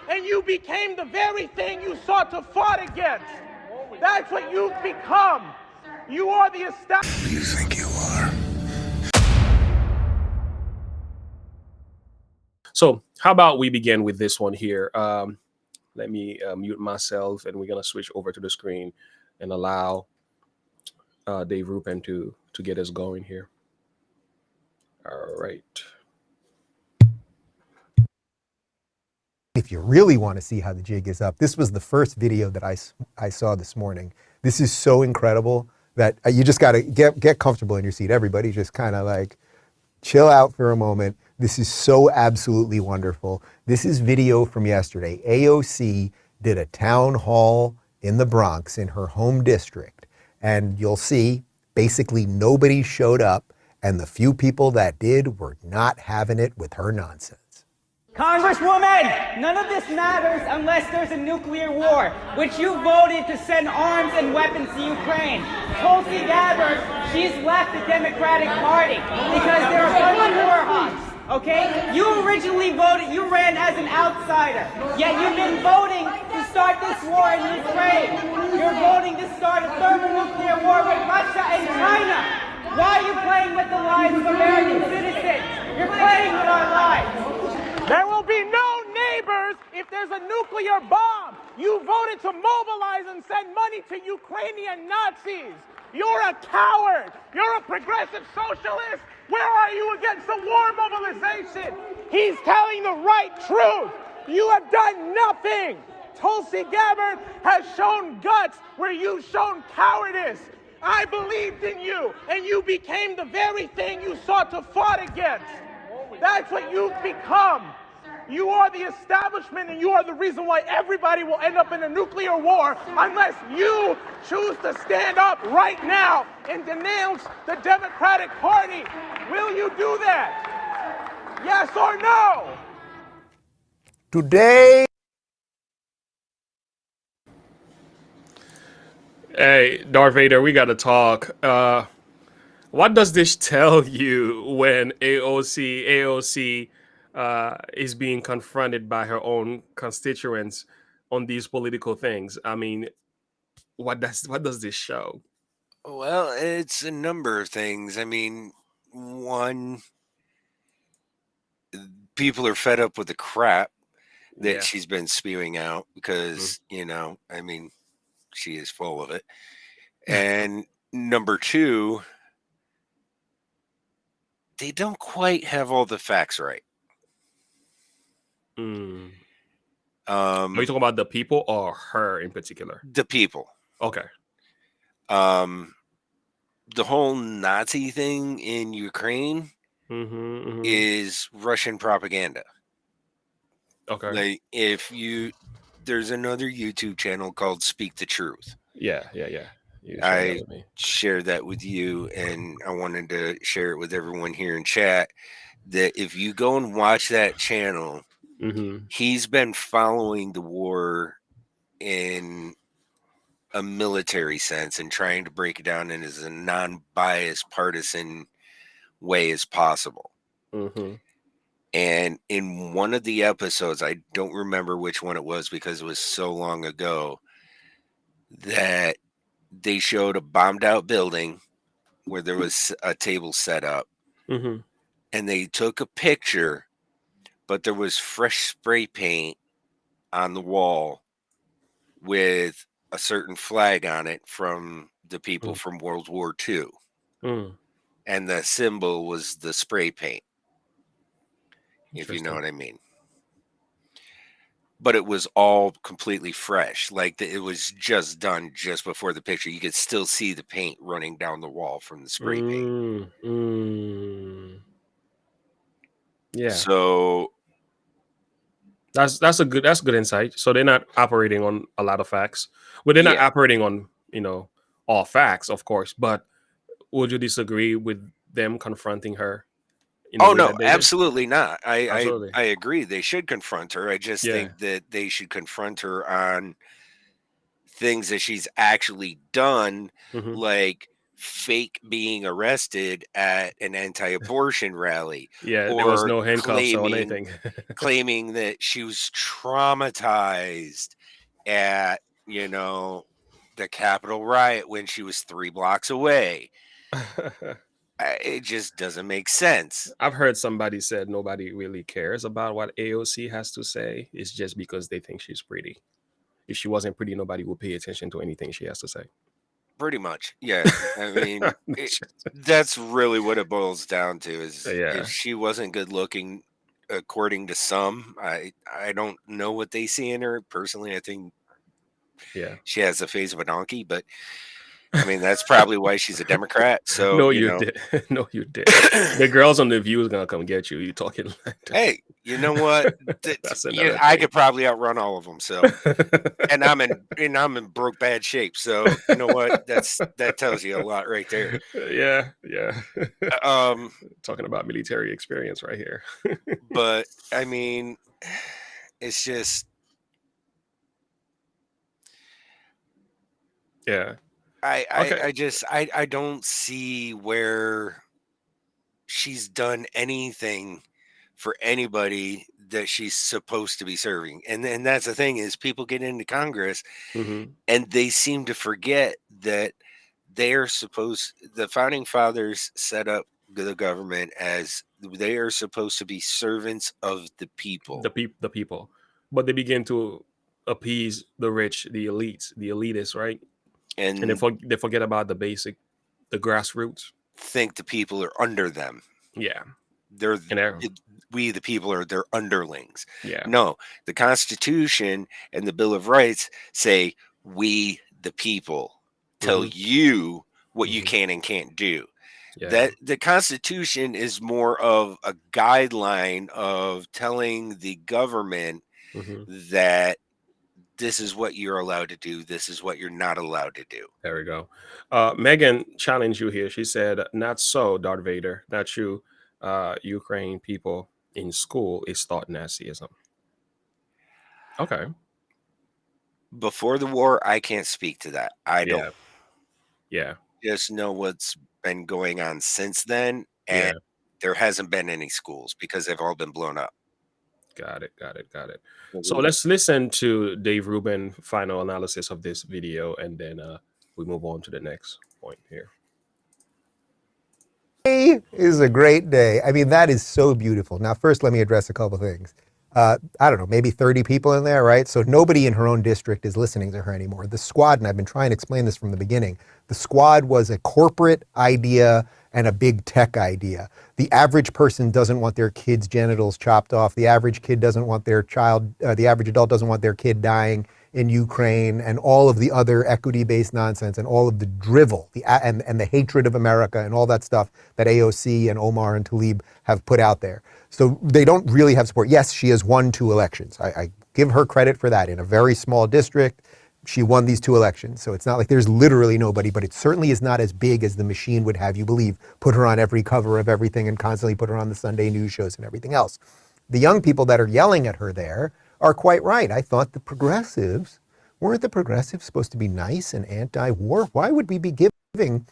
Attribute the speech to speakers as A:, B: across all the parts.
A: and you became the very thing you sought to fight against. That's what you've become. You are the establishment.
B: Who do you think you are?
C: So how about we begin with this one here? Let me mute myself, and we're gonna switch over to the screen and allow Dave Rupin to get us going here. All right.
D: If you really want to see how the jig is up, this was the first video that I saw this morning. This is so incredible that you just got to get comfortable in your seat. Everybody just kind of like chill out for a moment. This is so absolutely wonderful. This is video from yesterday. AOC did a town hall in the Bronx in her home district. And you'll see basically nobody showed up, and the few people that did were not having it with her nonsense.
E: Congresswoman, none of this matters unless there's a nuclear war, which you voted to send arms and weapons to Ukraine. Tulsi Gabbard, she's left the Democratic Party because they're a bunch of war hawks, okay? You originally voted, you ran as an outsider, yet you've been voting to start this war in Ukraine. You're voting to start a thermonuclear war with Russia and China. Why are you playing with the lives of American citizens? You're playing with our lives.
A: There will be no neighbors if there's a nuclear bomb. You voted to mobilize and send money to Ukrainian Nazis. You're a coward. You're a progressive socialist. Where are you against the war mobilization? He's telling the right truth. You have done nothing. Tulsi Gabbard has shown guts where you've shown cowardice. I believed in you, and you became the very thing you sought to fight against. That's what you've become. You are the establishment, and you are the reason why everybody will end up in a nuclear war unless you choose to stand up right now and denounce the Democratic Party. Will you do that? Yes or no?
D: Today.
C: Hey, Darth Vader, we got to talk. What does this tell you when AOC is being confronted by her own constituents on these political things? I mean, what does this show?
F: Well, it's a number of things. I mean, one, people are fed up with the crap that she's been spewing out because, I mean, she is full of it. And number two, they don't quite have all the facts right.
C: Are you talking about the people or her in particular?
F: The people.
C: Okay.
F: The whole Nazi thing in Ukraine is Russian propaganda.
C: Okay.
F: Like there's another YouTube channel called Speak the Truth.
C: Yeah.
F: I shared that with you, and I wanted to share it with everyone here in chat. That if you go and watch that channel, he's been following the war in a military sense and trying to break it down in as a non-biased partisan way as possible. And in one of the episodes, I don't remember which one it was because it was so long ago, that they showed a bombed out building where there was a table set up, and they took a picture, but there was fresh spray paint on the wall with a certain flag on it from the people from World War II. And the symbol was the spray paint, if you know what I mean. But it was all completely fresh. Like it was just done just before the picture. You could still see the paint running down the wall from the spray paint.
C: Yeah.
F: So
C: that's good insight. So they're not operating on a lot of facts. Well, they're not operating on, all facts, of course. But would you disagree with them confronting her?
F: Oh no, absolutely not.
C: Absolutely.
F: I agree. They should confront her. I just think that they should confront her on things that she's actually done, like fake being arrested at an anti-abortion rally,
C: Yeah, there was
F: or
C: no handcuffs or anything.
F: claiming that she was traumatized at, the Capitol riot when she was 3 blocks away. It just doesn't make sense.
C: I've heard somebody said nobody really cares about what AOC has to say. It's just because they think she's pretty. If she wasn't pretty, nobody would pay attention to anything she has to say.
F: Pretty much, yeah. I mean, that's really what it boils down to. Is
C: Yeah.
F: if she wasn't good looking, according to some, I don't know what they see in her. Personally, I think
C: Yeah.
F: she has the face of a donkey, but I mean, that's probably why she's a Democrat. So,
C: No, you did. No, you did. The girls on The View is gonna come get you. You talking like that.
F: Hey, you know what?
C: That's another
F: I
C: thing.
F: could probably outrun all of them. So, and I'm in broke bad shape. So, you know what? That tells you a lot right there.
C: Yeah, yeah.
F: Um,
C: Talking about military experience right here.
F: but I mean, it's just,
C: Yeah. Okay.
F: I don't see where she's done anything for anybody that she's supposed to be serving. And that's the thing, is people get into Congress
C: Mm-hmm.
F: and they seem to forget that the founding fathers set up the government as they are supposed to be servants of the people.
C: The people, but they begin to appease the rich, the elites, the elitists, right? And
F: And
C: they forget about the grassroots.
F: think the people are under them.
C: Yeah,
F: They're
C: and
F: we the people are their underlings.
C: yeah,
F: No, the Constitution and the Bill of Rights say we the people tell
C: Mhm.
F: you what you
C: Mhm.
F: can and can't do.
C: Yeah,
F: That the Constitution is more of a guideline of telling the government
C: hmm
F: that this is what you're allowed to do, this is what you're not allowed to do.
C: there we go. Megan challenged you here. She said, "Not so, Darth Vader. Not you. Ukraine people in school is taught Nazism." Okay.
F: Before the war, I can't speak to that. I don't
C: Yeah. Yeah.
F: just know what's been going on since then, and
C: Yeah.
F: there hasn't been any schools because they've all been blown up.
C: Got it. Got it. Got it. So let's listen to Dave Rubin final analysis of this video, and then we move on to the next point here.
D: Today is a great day. I mean, that is so beautiful. Now, first, let me address a couple things. I don't know, maybe 30 people in there, right? So nobody in her own district is listening to her anymore. The squad, and I've been trying to explain this from the beginning, the squad was a corporate idea and a big tech idea. The average person doesn't want their kid's genitals chopped off. The average kid doesn't want their the average adult doesn't want their kid dying in Ukraine, and all of the other equity-based nonsense and all of the drivel and the hatred of America and all that stuff that AOC and Omar and Tlaib have put out there. So they don't really have support. Yes, she has won 2 elections. I give her credit for that. In a very small district, she won these 2 elections. So it's not like there's literally nobody, but it certainly is not as big as the machine would have you believe. Put her on every cover of everything and constantly put her on the Sunday news shows and everything else. The young people that are yelling at her there are quite right. I thought weren't the progressives supposed to be nice and anti-war? Why would we be giving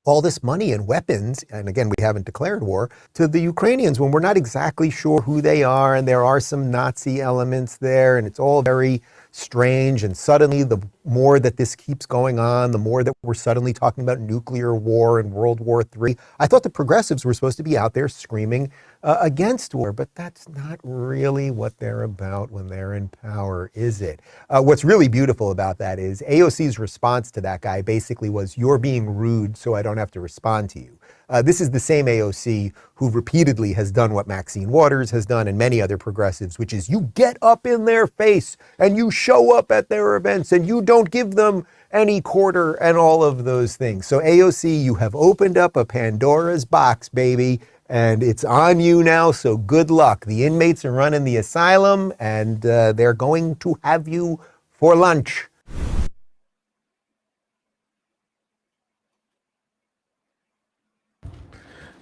D: all this money and weapons, and again, we haven't declared war, to the Ukrainians when we're not exactly sure who they are, and there are some Nazi elements there, and it's all very strange. And suddenly, the more that this keeps going on, the more that we're suddenly talking about nuclear war and World War III. I thought the progressives were supposed to be out there screaming against war, but that's not really what they're about when they're in power, is it? What's really beautiful about that is AOC's response to that guy basically was, "You're being rude, so I don't have to respond to you." This is the same AOC who repeatedly has done what Maxine Waters has done and many other progressives, which is you get up in their face and you show up at their events and you don't give them any quarter and all of those things. So AOC, you have opened up a Pandora's box, baby, and it's on you now, so good luck. The inmates are running the asylum, and they're going to have you for lunch.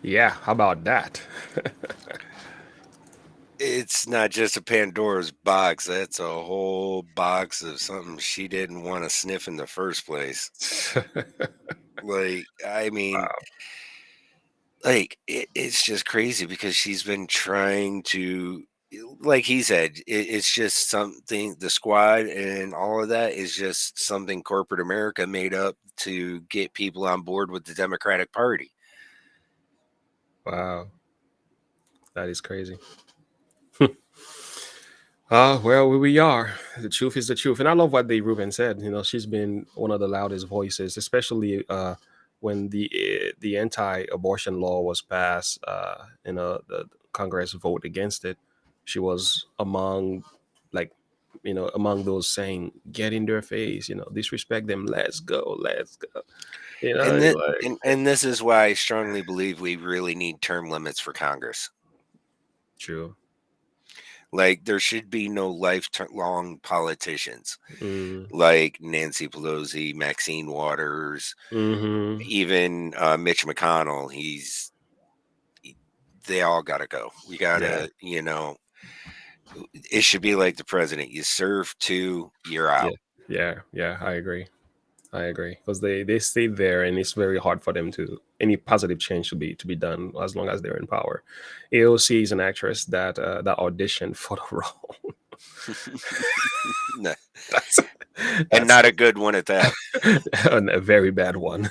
C: Yeah, how about that?
F: It's not just a Pandora's box. That's a whole box of something she didn't want to sniff in the first place. Like, I mean,
C: Wow.
F: like it's just crazy because she's been trying to, like he said, it's just something. The squad and all of that is just something corporate America made up to get people on board with the Democratic Party.
C: Wow. That is crazy. Well, where we are. The truth is the truth. And I love what Dave Rubin said. You know, she's been one of the loudest voices, especially when the anti-abortion law was passed. The Congress voted against it. She was among, like, among those saying, "Get in their face," disrespect them. Let's go, let's go.
F: And that,
C: Like,
F: and this is why I strongly believe we really need term limits for Congress.
C: true.
F: Like, there should be no lifelong politicians
C: Mm,
F: like Nancy Pelosi, Maxine Waters,
C: hmm
F: even Mitch McConnell. They all got to go. We got
C: Yeah,
F: to, it should be like the president. You serve 2, you're
C: yeah,
F: out.
C: yeah. I agree. I agree because they stay there, and it's very hard for them to any positive change to be done as long as they're in power. AOC is an actress that auditioned for the role.
F: No,
C: that's
F: and
C: that's
F: not a good one at that.
C: a very bad one.